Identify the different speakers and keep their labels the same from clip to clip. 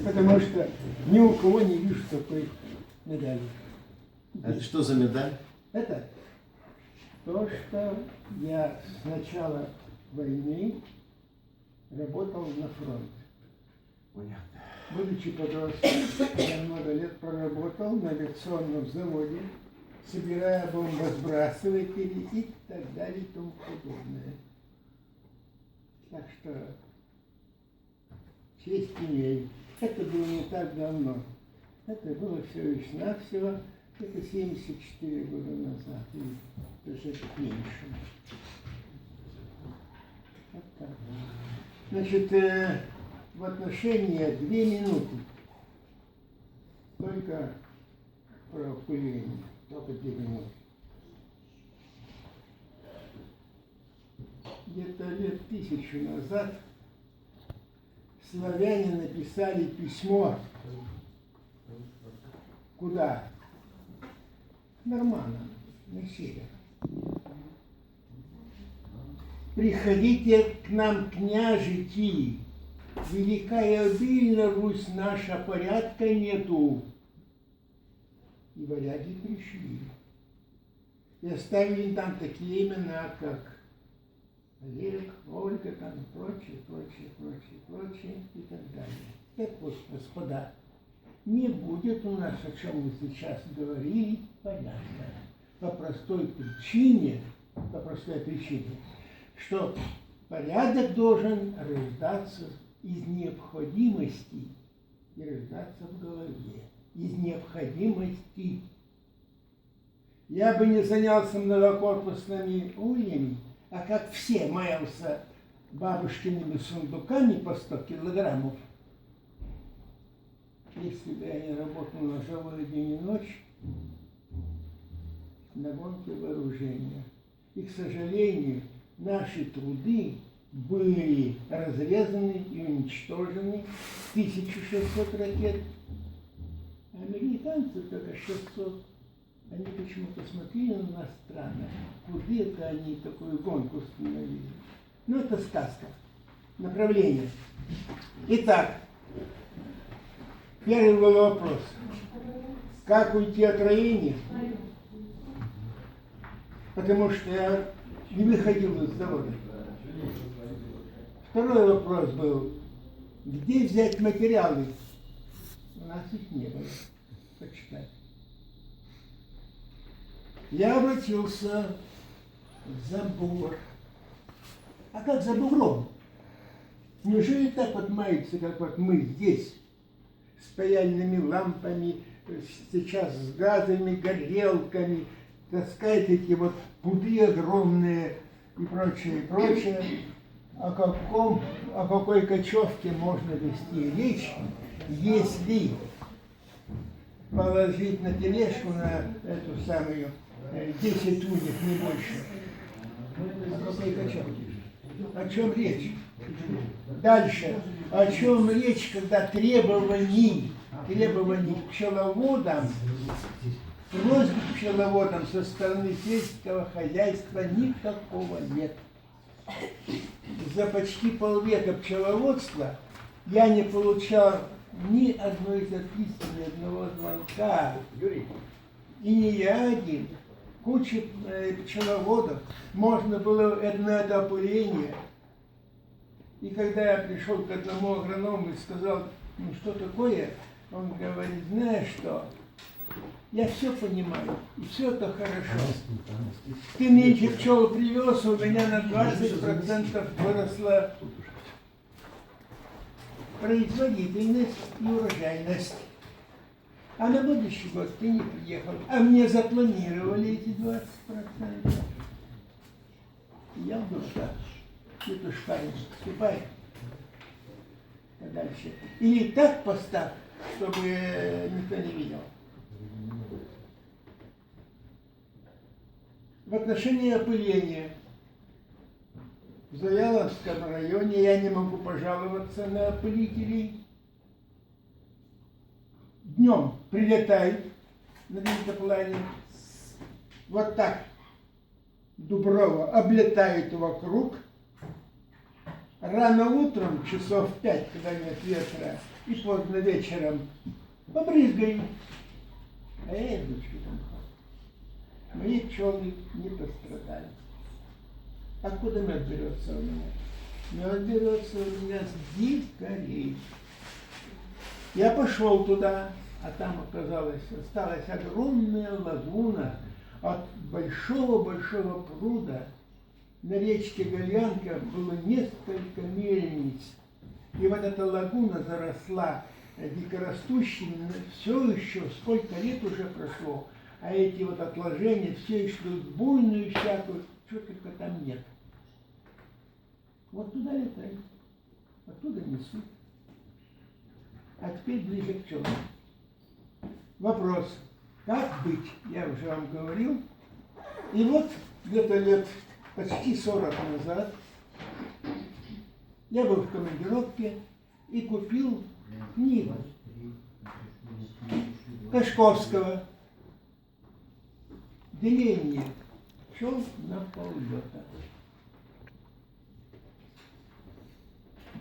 Speaker 1: Потому что ни у кого не вижу такой медали.
Speaker 2: Это что за медаль?
Speaker 1: Это то, что я с начала войны работал на фронте.
Speaker 2: Понятно.
Speaker 1: Будучи подростком, я много лет проработал на авиационном заводе, собирая бомбосбрасыватели и так далее и тому подобное. Так что честь имею. Это было не так давно. Это было всего лишь навсего, это 74 года назад, или даже меньше. Вот так. Значит, в отношении 2 минуты. Только про опыление, только 2 минуты. Где-то лет 1000 назад славяне написали письмо. Куда? Нормально, на север. Приходите к нам, княжики, велика и обильна Русь наша, порядка нету. И варяги пришли. И оставили там такие имена, как Олег, Ольга, там и прочее, прочее, прочее, прочее и так далее. Так вот, господа, не будет у нас, о чем мы сейчас говорили, порядка. По простой причине, что порядок должен рождаться из необходимости и рождаться в голове. Из необходимости. Я бы не занялся многокорпусными ульями, а как все маялся бабушкиными сундуками по 100 килограммов. Если бы я не работал на заводе день и ночь, на гонке вооружения. И, к сожалению, наши труды были разрезаны и уничтожены 1600 ракет. Американцы только 600. Они почему-то смотрели на нас странно. Куда это они такую гонку установили? Ну, это сказка. Направление. Итак, первый был вопрос. Как уйти от роения? Потому что я не выходил из завода. Второй вопрос был. Где взять материалы? У нас их не было. Почитать. Я обратился в забор. А как за бугром? Неужели так вот маются, как вот мы здесь, с паяльными лампами, сейчас с газовыми горелками, таскают эти вот пуды огромные и прочее, и прочее. О какой кочевке можно вести речь, если положить на тележку, на эту самую 10 ульев, не больше. О какой кочевке? О чем речь? Дальше. О чем речь, когда требований к пчеловодам, просьб к пчеловодам со стороны сельского хозяйства никакого нет. За почти полвека пчеловодства я не получал ни одной записки, ни одного звонка. И не я один. Куча пчеловодов. Можно было на это опыление. И когда я пришел к одному агроному и сказал, ну что такое, он говорит, знаешь что, я все понимаю, и все это хорошо. Ты нынче пчел привез, у меня на 20% выросла производительность и урожайность. А на будущий год ты не приехал. А мне запланировали эти 20%. Я в душа. Это шпарин, ступай. А дальше. Или так поставь, чтобы никто не видел. В отношении опыления. В Завьяловском районе я не могу пожаловаться на опылителей. Днем прилетают на дельтаплане, вот так Дуброва облетают вокруг, рано утром, часов 5, когда нет ветра, и поздно вечером побрызгай. А я и дочки там. Мои пчелы не пострадали. Откуда мед берется у меня? Мед берется у меня с дикарей. Я пошел туда, а там осталась огромная лагуна от большого-большого пруда. На речке Гальянка было несколько мельниц. И вот эта лагуна заросла дикорастущими, все еще, сколько лет уже прошло, а эти вот отложения все еще буйную всякую, что только там нет. Вот туда летают, оттуда несут. А теперь ближе к пчелам. Вопрос, как быть, я уже вам говорил. И вот где-то лет почти 40 назад я был в командировке и купил книгу Кашковского «Деление пчел на поллета».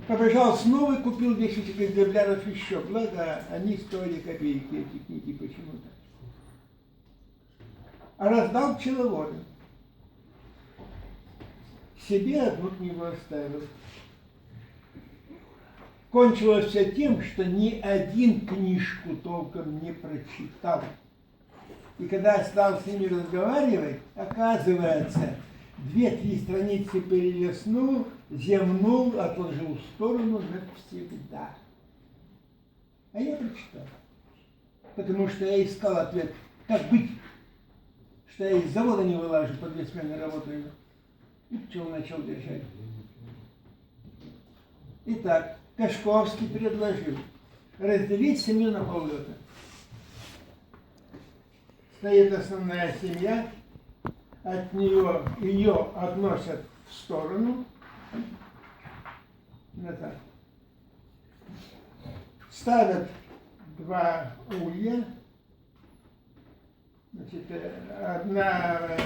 Speaker 1: Побежал снова и купил 10 экземпляров еще. Благо, они стоили копейки, эти книги, почему-то. А раздал пчеловодам. Себе одну книгу оставил. Кончилось все тем, что ни один книжку толком не прочитал. И когда стал с ними разговаривать, оказывается, 2-3 страницы перелистнул, зевнул, отложил в сторону навсегда. А я прочитал. Потому что я искал ответ, как быть, что я из завода не вылажу, по 2 смены работаю. И пчел начал держать. Итак, Кашковский предложил разделить семью на поллета. Стоит основная семья, от нее ее относят в сторону, назад. Ставят 2 улья, значит, одна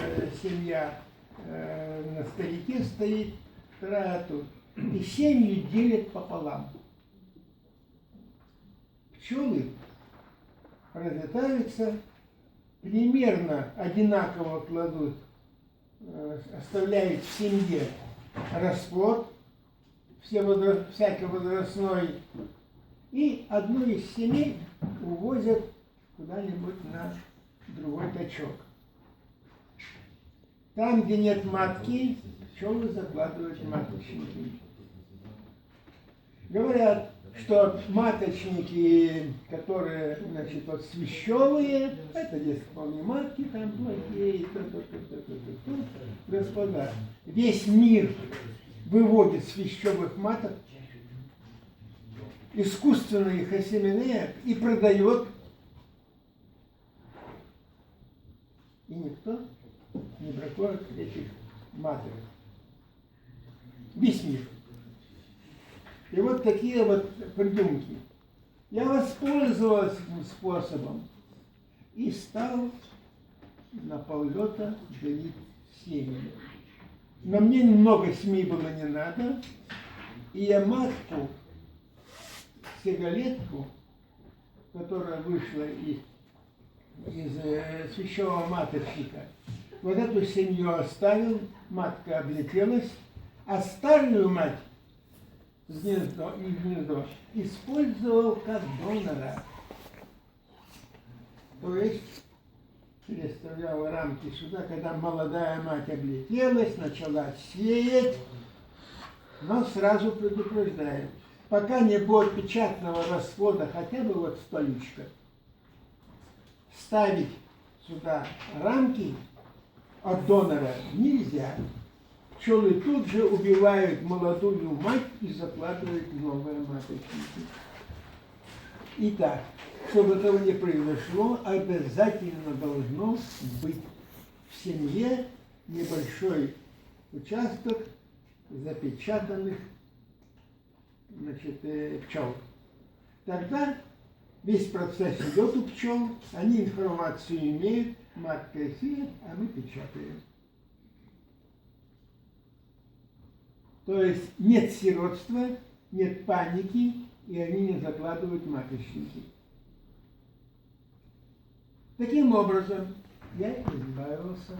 Speaker 1: семья на старике стоит, вторая тут. И семью делят пополам. Пчелы разлетаются, примерно одинаково кладут, оставляют в семье расплод, всякий возрастной, и одну из семей увозят куда-нибудь на другой тачок. Там, где нет матки, пчелы закладывают маточники. Говорят, что маточники, которые, значит, вот свящевые, это здесь вполне матки, там плохие, господа, весь мир выводит свящевых маток, искусственно их осеменяет и продает. И никто не бракует этих маток. Весь мир. И вот такие вот придумки. Я воспользовался этим способом и стал на поллета делить семьи. Но мне много семей было не надо, и я матку, сигалетку, которая вышла из священного маточника, вот эту семью оставил, матка облетелась, а старую мать из гнездо использовал как донора. То есть переставлял рамки сюда, когда молодая мать облетелась, начала сеять, но сразу предупреждает, пока не будет печатного расплода, хотя бы вот столичка, ставить сюда рамки от донора нельзя. Пчелы тут же убивают молодую мать и закладывают новые маточники. Итак, чтобы этого не произошло, обязательно должно быть в семье небольшой участок запечатанных, значит, пчел. Тогда весь процесс идет у пчел, они информацию имеют, матка сеет, а мы печатаем. То есть нет сиротства, нет паники, и они не закладывают маточники. Таким образом, я избавился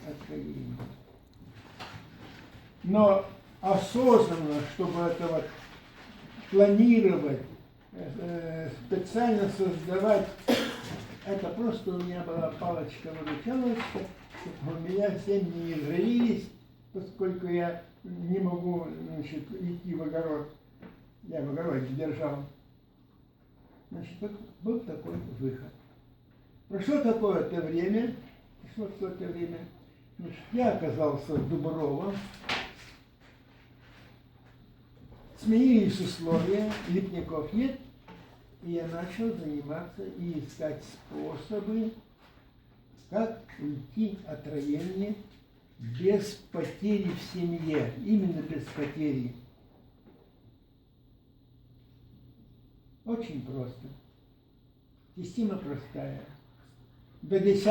Speaker 1: от курения. Но осознанно, чтобы это вот планировать, специально создавать, это просто у меня была палочка-выручалочка, чтобы у меня семьи не изжарились, поскольку я не могу, значит, идти в огород. Я в огороде держал. Значит, вот был такой выход. Прошло какое-то время, значит, я оказался в Дуброво, сменились условия, лепников нет, и я начал заниматься и искать способы, как уйти от роения без потери в семье, именно без потери. Очень просто. Система простая. До 10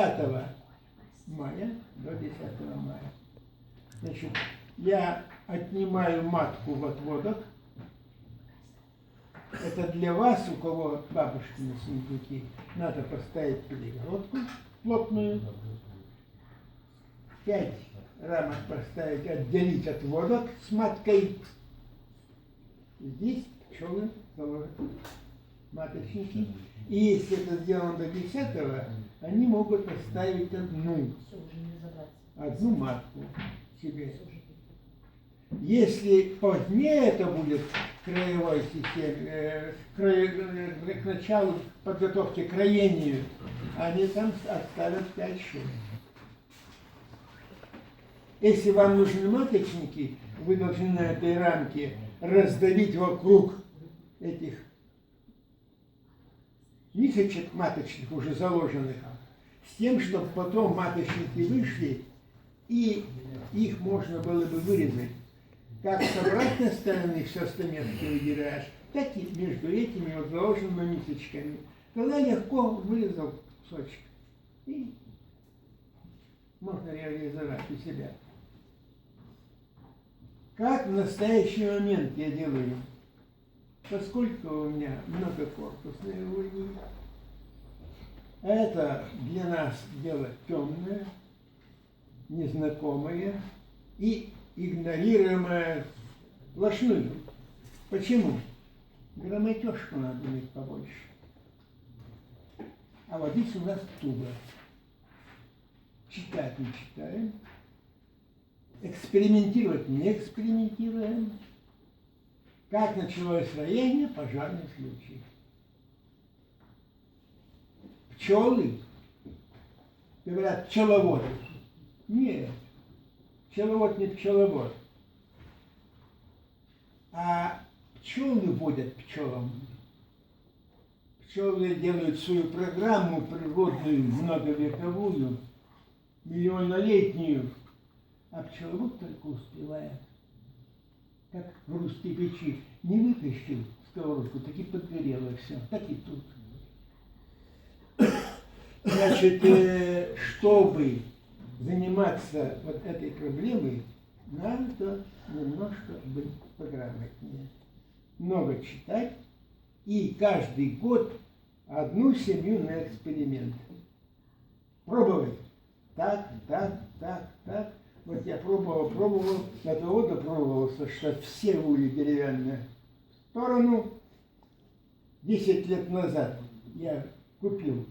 Speaker 1: мая, значит, я отнимаю матку в отводах. Это для вас, у кого бабушкины сундуки, надо поставить перегородку плотную, 5 рамок поставить, отделить отводок с маткой. Здесь пчелы заложат маточники. И если это сделано до 10-го, они могут оставить одну матку себе. Если позднее это будет к краевой системе, к началу подготовки к роению, они там оставят 5-6. Если вам нужны маточники, вы должны на этой рамке раздавить вокруг этих мисочек маточных, уже заложенных, с тем, чтобы потом маточники вышли, и их можно было бы вырезать. Как с обратной стороны все стамески выдираешь, так и между этими вот заложенными мисочками. Тогда легко вырезал кусочек. И можно реализовать у себя. Как в настоящий момент я делаю? Поскольку у меня многокорпусные ульи, это для нас дело темное, незнакомое и игнорируемое сплошную. Почему? Грамотежку надо иметь побольше. А водить у нас туго. Читать не читаем, экспериментировать не экспериментируем. Как началось роение? Пожарный случай. Пчелы, говорят, пчеловод. Нет, пчеловод не пчеловод. А пчелы водят пчелам. Пчелы делают свою программу природную, многовековую, миллионнолетнюю, а пчеловод только успевает. Как в русской печи, не вытащил сковородку, так и подгорело все, так и тут. Значит, чтобы заниматься вот этой проблемой, надо немножко быть пограмотнее. Много читать и каждый год одну семью на эксперимент. Пробовать. Так. Вот я пробовал, до того допробовался, что все ульи деревянные в сторону. 10 лет назад я купил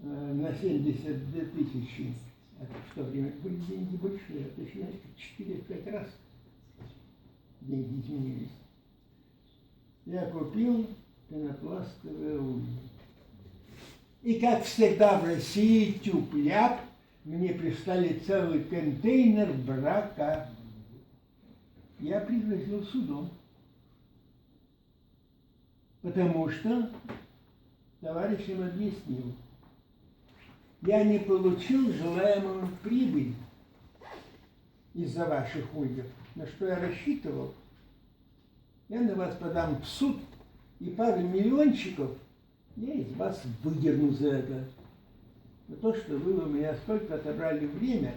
Speaker 1: на 72 тысячи, это в то время были деньги большие, это еще 4-5 раз деньги изменились. Я купил пенопластовые ульи. И как всегда в России тюп-ляп, мне прислали целый контейнер брака. Я пригрозил судом. Потому что товарищам объяснил, я не получил желаемую прибыль из-за ваших ульев. На что я рассчитывал? Я на вас подам в суд, и пару миллиончиков я из вас выдерну за это. За то, что вы у меня столько отобрали время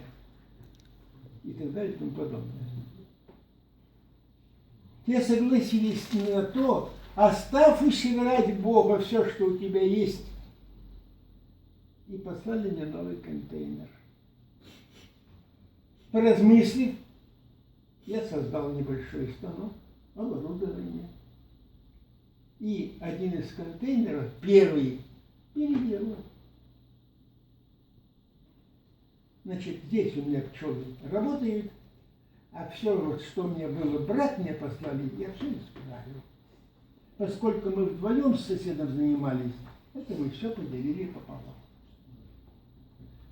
Speaker 1: и так далее и тому подобное. те согласились на то, оставь усирать Бога все, что у тебя есть, и послали мне новый контейнер. Поразмыслив, я создал небольшой станок, оборудование. И один из контейнеров, первый, переделал. Значит, здесь у меня пчелы работают, а все, вот, что мне было брать, мне послали, я все исправил. Поскольку мы вдвоем с соседом занимались, это мы все поделили пополам.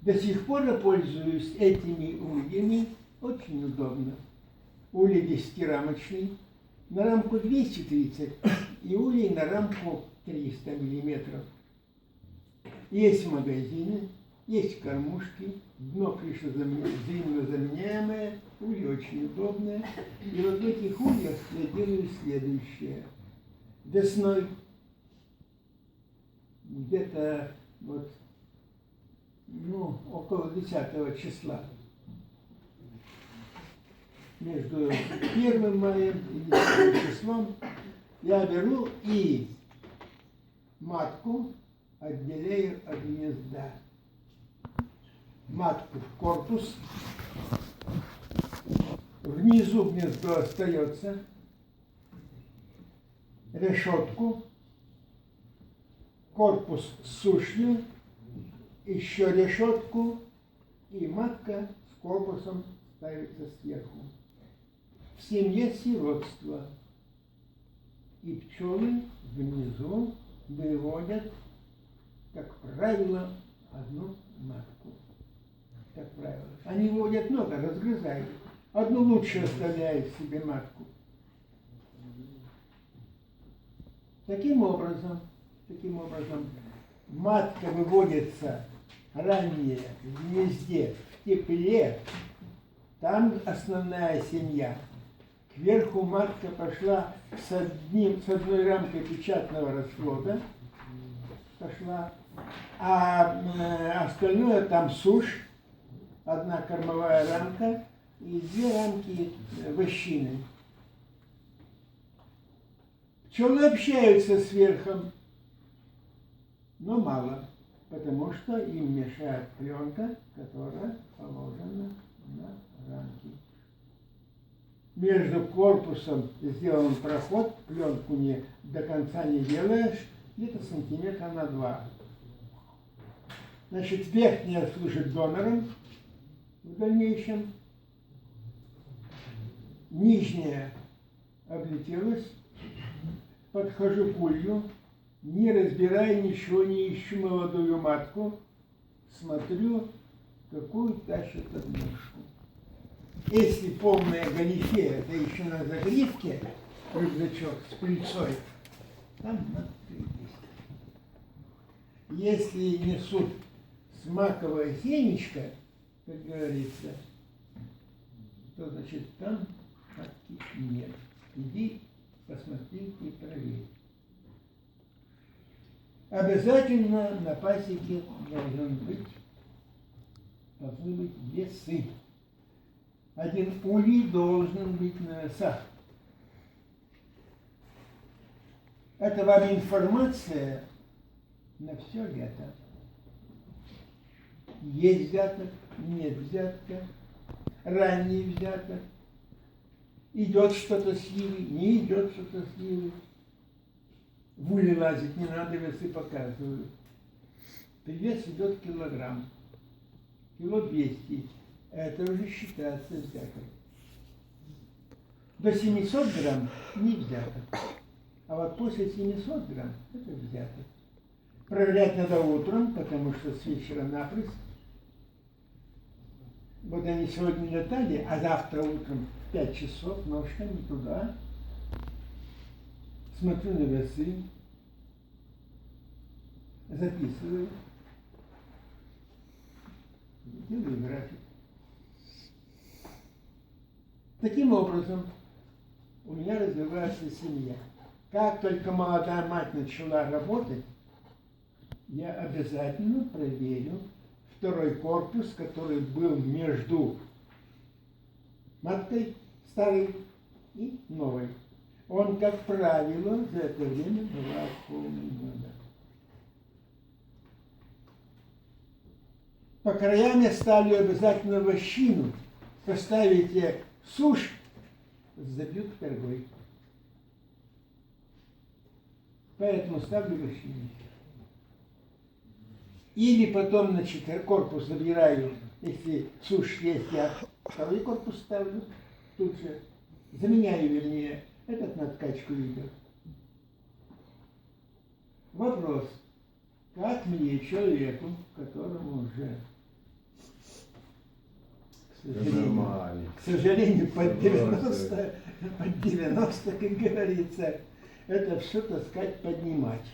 Speaker 1: До сих пор я пользуюсь этими ульями, очень удобно. Улей 10-рамочный, на рамку 230 и улей на рамку 300 миллиметров. Есть магазины, есть кормушки, дно взаимозаменяемое, ульи очень удобное. И вот в этих ульях я делаю следующее. Весной, где-то вот, около 10 числа, между 1 маем и 10 числом, я беру и матку отделяю от гнезда. Матку в корпус, внизу гнездо остается, решетку, корпус с сушью, еще решетку, и матка с корпусом ставится сверху. В семье сиротство. И пчелы внизу выводят, как правило, одну матку. Как правило. Они выводят много, разгрызают. Одну лучше оставляют себе матку. Таким образом, матка выводится ранее в гнезде, в тепле, там основная семья. Кверху матка пошла с одной рамкой печатного расплода, а остальное там сушь, одна кормовая рамка и 2 рамки вощины. Пчелы общаются с верхом, но мало, потому что им мешает пленка, которая положена на рамки. Между корпусом сделан проход, пленку не до конца не делаешь, где-то сантиметра на 2. Значит, верхняя служит донором в дальнейшем, нижняя облетелась, подхожу к улью, не разбирая ничего, не ищу молодую матку, смотрю, какую тащит однушку. Если полная галифе, да еще на загривке, рюкзачок с пыльцой, там матка есть. Если несут с маковое семечко, как говорится, то значит там матки нет. Иди, посмотри и проверь. Обязательно на пасеке должны быть весы. Один улей должен быть на весах. Это вам информация на все лето. Есть взяток, нет взятка, ранний взяток. Идет что-то с Ивы, не идет что-то с Ивы. В улей лазить не надо, весы показывают. Вес идет килограмм, кило 200. Это уже считается взяток. До 700 грамм не взяток. А вот после 700 грамм это взяток. Проверять надо утром, потому что с вечера напрыск. Вот они сегодня летали, а завтра утром в 5 часов ножками туда. Смотрю на весы, записываю, делаю график. Таким образом, у меня развивается семья. Как только молодая мать начала работать, я обязательно проверю второй корпус, который был между маткой старой и новой. он, как правило, за это время бывает полный вода. По краям я ставлю обязательно вощину. Поставите сушь, забьют торгой. Поэтому ставлю вощину. Или потом, значит, корпус забираю, если сушь есть, я второй корпус ставлю, тут же заменяю, вернее, этот на ткачку идет. Вопрос, как мне, человеку, которому уже, к сожалению, под 90, как говорится, это все, так сказать, поднимать.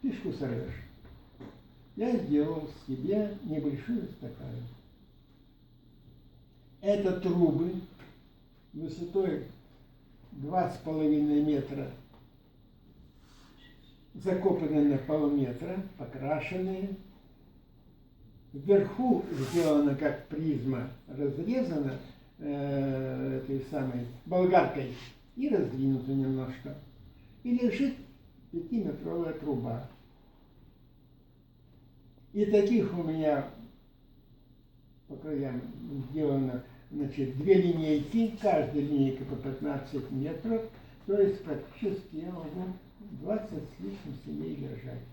Speaker 1: Фишку сорвешь. Я сделал себе небольшую стакан. Это трубы высотой 2,5 метра, закопанные на полметра, покрашенные. Вверху сделано как призма, разрезано этой самой болгаркой и раздвинуто немножко. И лежит 5-метровая труба. И таких у меня по краям сделано, значит, 2 линейки, каждая линейка по 15 метров, то есть практически я могу 20 с лишним семей держать.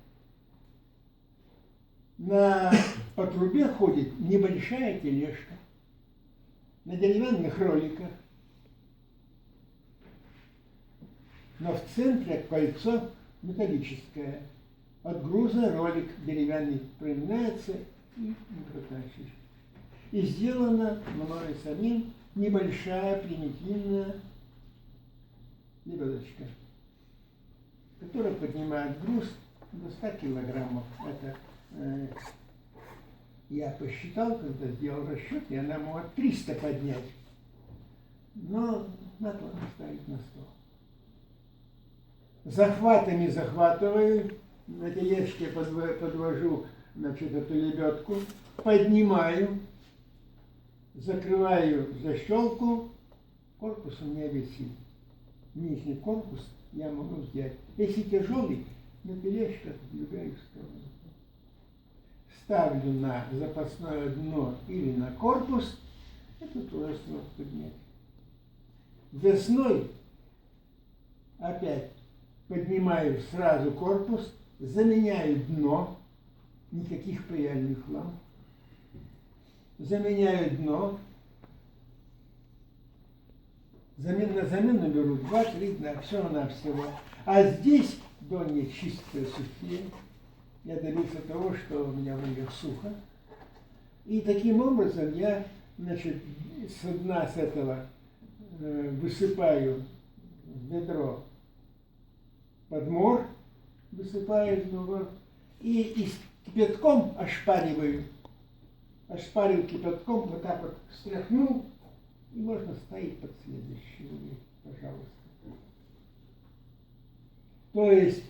Speaker 1: По трубе ходит небольшая тележка на деревянных роликах, но в центре кольцо металлическое. От груза ролик деревянный приминается и не протащишь. И сделана мною самим небольшая примитивная лебедочка, которая поднимает груз до 100 килограммов. Это я посчитал, когда сделал расчет, и она может 300 поднять. Но надо ставить на стол. Захватами захватываю, на тележке подвожу, значит, эту лебедку, поднимаю, закрываю защелку, корпус у меня висит. Нижний корпус я могу взять. Если тяжелый, на тележку отодвигаю в сторону. Ставлю на запасное дно или на корпус, это тоже сможет поднять. Весной опять поднимаю сразу корпус, заменяю дно, никаких паяльных ламп, заменяю дно, на замену беру 2-3 дна, всего-навсего. А здесь донья чистое, сухие. Я добился того, что у меня в них сухо. И таким образом я, значит, с дна с этого высыпаю в ведро подмор, высыпаю в него, и кипятком ошпариваю. Ошпарил кипятком, вот так вот встряхнул, и можно ставить под следующий уровень, пожалуйста. То есть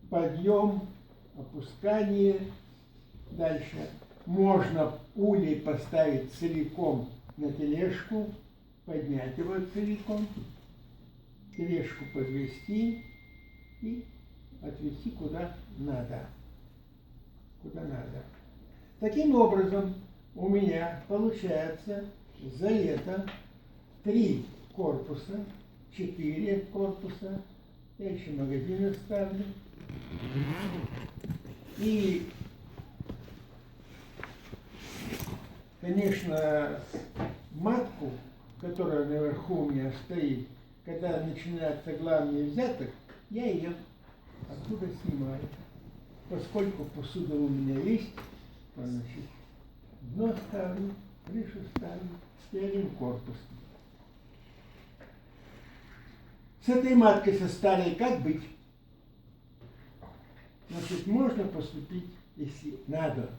Speaker 1: подъем, опускание. Дальше можно улей поставить целиком на тележку, поднять его целиком, тележку подвести и отвезти куда надо. Куда надо. Таким образом, у меня получается за лето 3 корпуса, 4 корпуса, я еще магазины ставлю. И, конечно, матку, которая наверху у меня стоит, когда начинается главный взяток, я ее оттуда снимаю. Поскольку посуда у меня есть, значит, дно ставлю, крышу ставлю и один корпус. С этой маткой со старой как быть? Значит, можно поступить, если надо.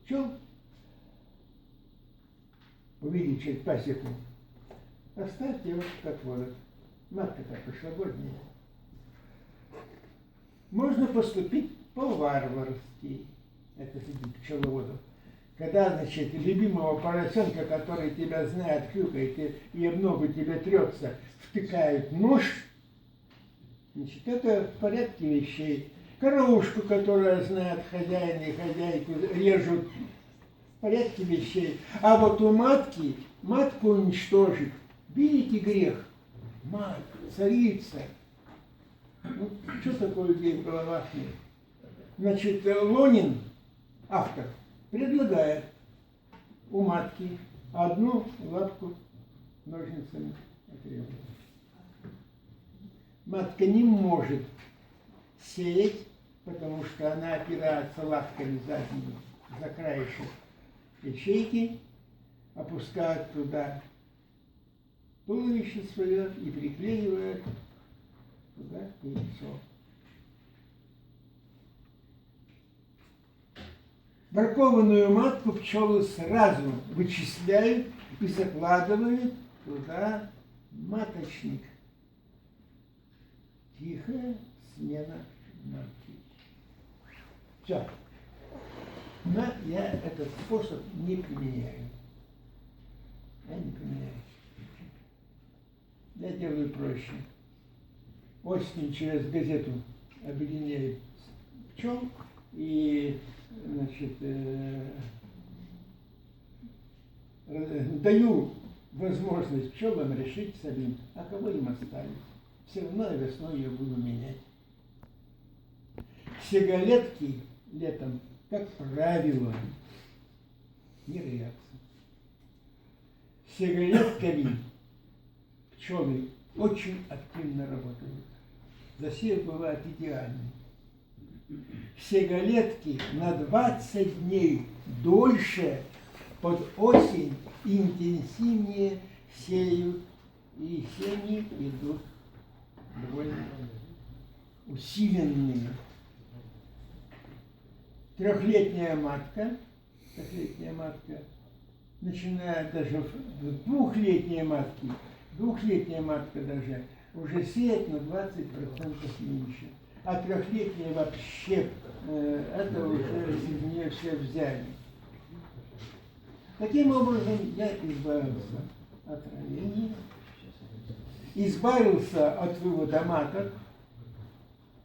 Speaker 1: Что? Увеличить пасеку. Оставьте его как вот. Матка-то прошлогодняя. Можно поступить по-варварски. Это среди пчеловодов. Когда, значит, любимого поросенка, который тебя знает, хрюкает и об ногу тебе трется, втыкают нож, значит, это в порядке вещей. Коровушку, которая знает хозяина и хозяйку, режут в порядке вещей. А вот у матки, матку уничтожить, видите грех? Мать, царица. Ну, что такое людей в головах нет? Значит, Лонин, автор, предлагает у матки одну лапку ножницами отрезать. Матка не может сеять, потому что она опирается лапками задними за краешек ячейки, опускает туда туловище свое и приклеивает туда яйцо. Бракованную матку пчелы сразу вычисляют и закладывают туда маточник. Тихая смена матки. Все. Но я этот способ не применяю. Я не применяю. Я делаю проще. Осенью через газету объединяю пчел и, значит, даю возможность пчелам решить самим, а кого им оставить. Все равно я весной ее буду менять. Сигаретки летом, как правило, не роятся. Сигаретками пчелы очень активно работают. Засев бывает идеальный. Сигаретки на 20 дней дольше под осень интенсивнее сеют, и семьи идут довольно усиленные. Трехлетняя матка, начиная даже в двухлетней матка даже уже сеет на 20% меньше. А трехлетняя вообще, это уже из нее все взяли. Таким образом, я избавился от ранений, избавился от вывода маток.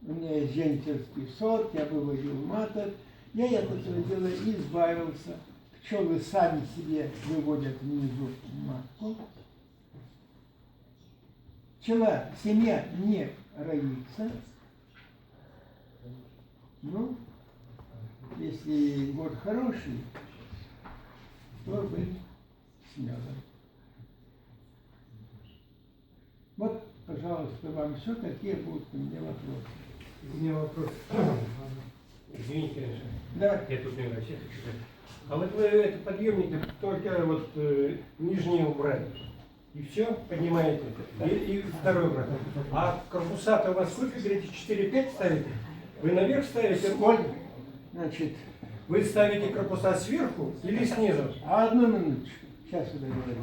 Speaker 1: У меня есть жентерский сорт, я выводил маток. Я от этого дела избавился. Пчелы сами себе выводят внизу матку. Пчела, семья не роится. Ну, если год хороший, то быть с медом. Вот, пожалуйста, вам все, какие будут у меня вопросы.
Speaker 3: У меня вопрос. Извините, конечно.
Speaker 1: Да.
Speaker 3: Я тут не вообще. А вот вы это подъемник только вот нижнее убрали. И все, поднимаете. И второй брат. А корпуса-то у вас сколько, говорите, 4-5 ставите? Вы наверх ставите?
Speaker 1: Сколько? Значит,
Speaker 3: Вы ставите корпуса сверху или снизу?
Speaker 1: одну минуточку. Сейчас я договорю.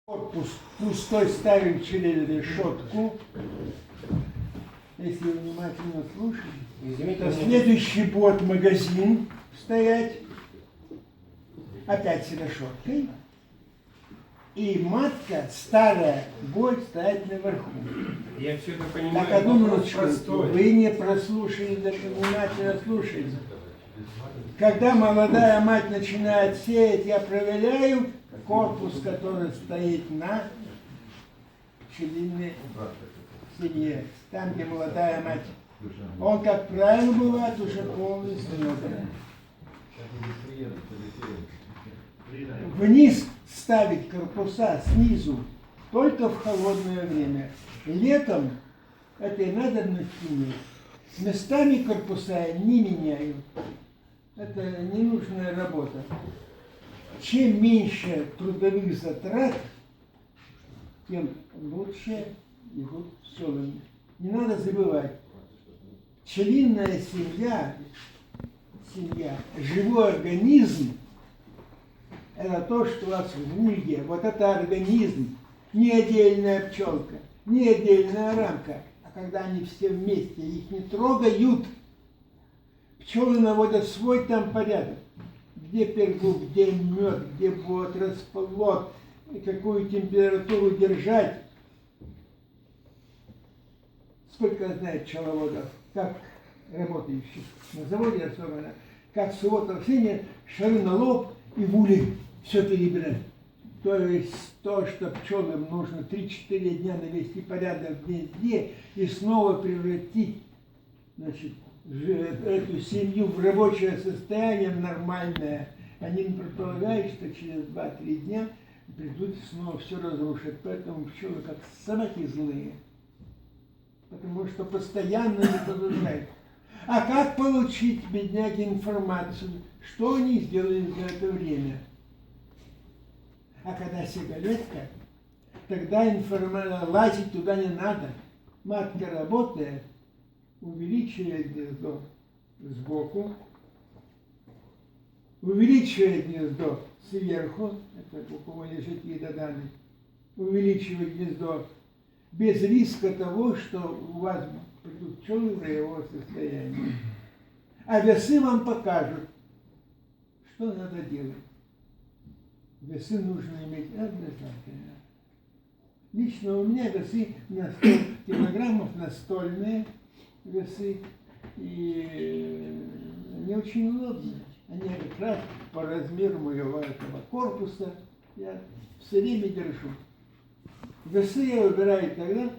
Speaker 1: Корпус пустой ставим через решетку. Если внимательно слушаете,
Speaker 3: Извините,
Speaker 1: то следующий будет магазин стоять. Опять с решеткой. И матка старая будет стоять наверху.
Speaker 3: я все это
Speaker 1: Так,
Speaker 3: понимаю.
Speaker 1: одну
Speaker 3: Вопрос
Speaker 1: минуточку.
Speaker 3: простой.
Speaker 1: Вы не прослушали, даже внимательно слушайте. Когда молодая мать начинает сеять, я проверяю корпус, который стоит на пчелиной семье, там, где молодая мать. Он, как правило, бывает уже полностью медом. Вниз ставить корпуса снизу только в холодное время. Летом этой надобности нет. Местами корпуса не меняют. Это ненужная работа. Чем меньше трудовых затрат, тем лучше идут пчелы. Не надо забывать, пчелиная семья, живой организм, это то, что у вас в улье. Вот это организм, не отдельная пчелка, не отдельная рамка. А когда они все вместе, их не трогают, Пчелы наводят свой там порядок. Где пергу, где мед, где будет расплод, и какую температуру держать. Сколько знает пчеловодов, как работающих на заводе особенно, как суббота воскресенье, шары на лоб и в улей все перебирать. То есть то, что пчелам нужно 3-4 дня навести порядок в гнезде и снова превратить, значит, эту семью в рабочее состояние нормальное. Они не предполагают, что через 2-3 дня придут и снова все разрушат. Поэтому пчелы как собаки злые. Потому что постоянно не получают. А как получить, бедняки, информацию? Что они сделали за это время? А когда сигаретка, тогда лазить туда не надо. Матка работает, увеличивает гнездо сбоку, увеличивает гнездо сверху, это у кого лежит едоданный, увеличивает гнездо без риска того, что у вас придут пчелы в роевое состояние. А весы вам покажут, что надо делать. Весы нужно иметь обязательно. Лично у меня весы на 100 килограммов, настольные весы, и они очень удобные. Они как раз по размеру моего этого корпуса я все время держу. Весы я выбираю тогда,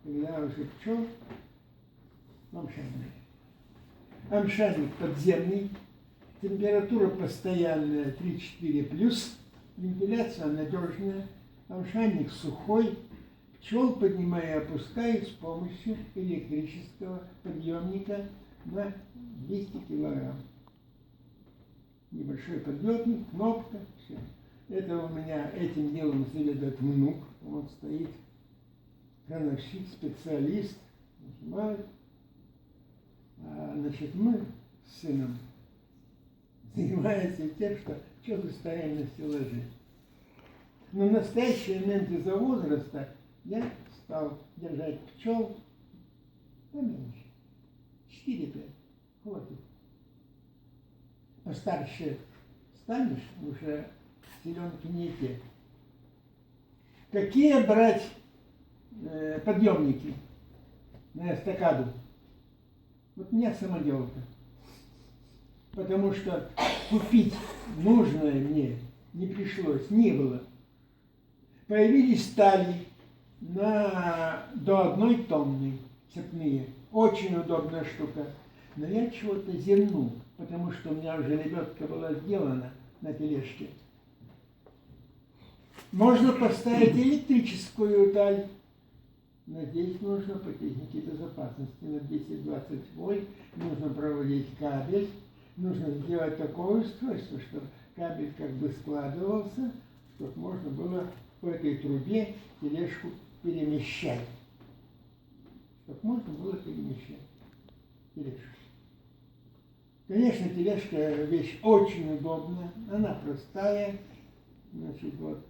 Speaker 1: когда уже пчел амшанник. Амшанник подземный, температура постоянная 3-4 плюс, вентиляция надежная, амшанник сухой, пчел поднимаю и опускаю с помощью электрического подъемника на 200 килограмм. Небольшой подъемник, кнопка, все. Это у меня этим делом заведует внук, он стоит, крановщик, специалист, нажимает. Значит, мы с сыном занимаемся тем, что пчелы ставим на стеллажи. Но в настоящий момент из-за возраста я стал держать пчел поменьше. 4-5. Хватит. Постарше станешь, уже селенки не те. Какие брать подъемники на эстакаду? Вот у меня самоделка. Потому что купить нужное мне не пришлось, не было. Появились стали до 1 тонны цепные. Очень удобная штука. Но я чего-то зевнул, потому что у меня уже лебедка была сделана на тележке. Можно поставить электрическую таль, но здесь нужно по технике безопасности на 10-20 вольт, нужно проводить кабель, нужно сделать такое устройство, чтобы кабель как бы складывался, чтобы можно было по этой трубе тележку перемещать. Чтобы можно было перемещать тележку. Конечно, тележка вещь очень удобная, она простая, значит, вот.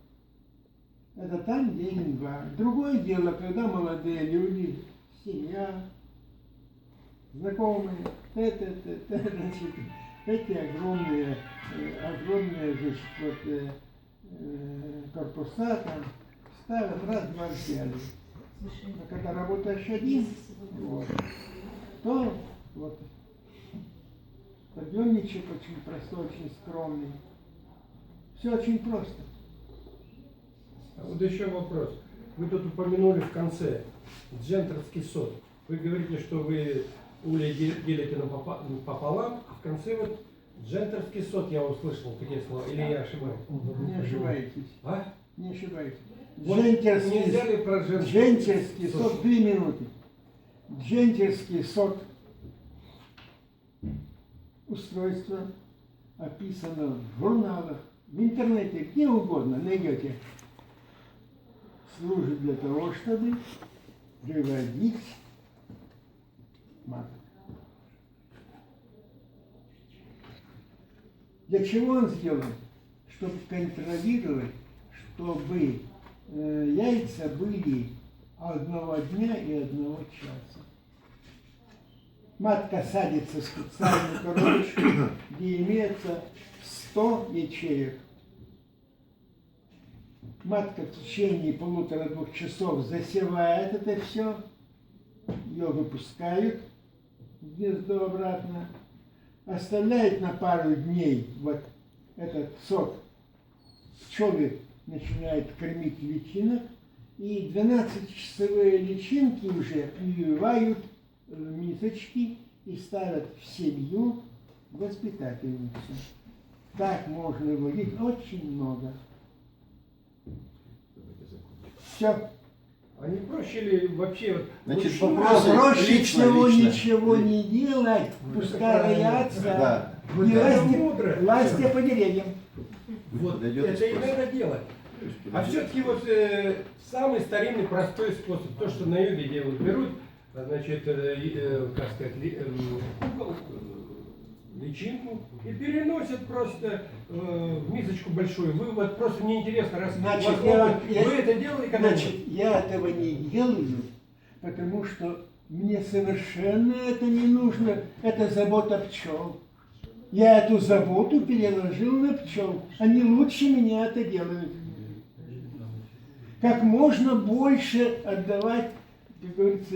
Speaker 1: Это там, где январь. Другое дело, когда молодые люди, семья, знакомые, значит, эти огромные, значит, вот, корпуса там ставят раз-два взяли. А когда работаешь один, вот, то вот подъемничек очень простой, очень скромный. Все очень просто.
Speaker 3: А вот еще вопрос. Вы тут упомянули в конце джентерский сот. Вы говорите, что вы улей делите пополам, а в конце вот джентерский сот я услышал такие слова. Или я ошибаюсь?
Speaker 1: Не ошибаетесь.
Speaker 3: А?
Speaker 1: Не ошибаетесь.
Speaker 3: Вот нельзя ли про
Speaker 1: Джентерский сот, 2 минуты. Джентерский сот. Устройство описано в журналах, в интернете, где угодно найдете. Служит для того, чтобы приводить маток. Для чего он сделан? Чтобы контролировать, чтобы яйца были 1 дня и 1 часа. Матка садится в специальную коробочку, где имеется 100 ячеек. Матка в течение 1,5-2 часов засевает это все, ее выпускают в гнездо обратно, оставляет на пару дней вот этот сок. Пчелы начинают кормить личинок, и 12-часовые личинки уже прививают в мисочки и ставят в семью воспитательницу. Так можно выводить очень много. Все.
Speaker 3: А не проще ли вообще вот...
Speaker 2: Значит,
Speaker 3: вот
Speaker 2: вопросы
Speaker 1: Проще
Speaker 2: лично,
Speaker 1: всего
Speaker 2: лично.
Speaker 1: ничего не делать, пускай
Speaker 3: правильно.
Speaker 1: роятся.
Speaker 2: Да.
Speaker 1: Не
Speaker 3: Это
Speaker 1: лазьте,
Speaker 3: мудро.
Speaker 1: лазьте по деревьям.
Speaker 3: Вот
Speaker 2: Подойдет
Speaker 3: это и
Speaker 2: способ.
Speaker 3: надо делать. А все-таки вот самый старинный простой способ, то, что на юге делают, берут, значит, как сказать, кукол, личинку и переносят просто в мисочку большую. Вы вот просто мне интересно, раз
Speaker 1: Значит,
Speaker 3: у вас опыт,
Speaker 1: я-
Speaker 3: вы это делали когда-нибудь?
Speaker 1: Значит, я этого не делаю, потому что мне совершенно это не нужно. Это забота пчел. Я эту заботу переложил на пчел. Они лучше меня это делают. Как можно больше отдавать, как говорится,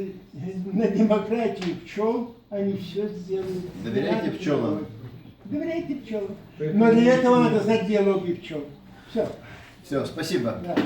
Speaker 1: на демократию пчел, они все сделают.
Speaker 2: Доверяйте
Speaker 1: Не надо
Speaker 2: пчелам.
Speaker 1: требовать. Доверяйте пчелам.
Speaker 3: Поэтому
Speaker 1: Но для этого
Speaker 3: не-
Speaker 1: надо знать биологию пчел. Все.
Speaker 2: Все, спасибо.
Speaker 1: Да.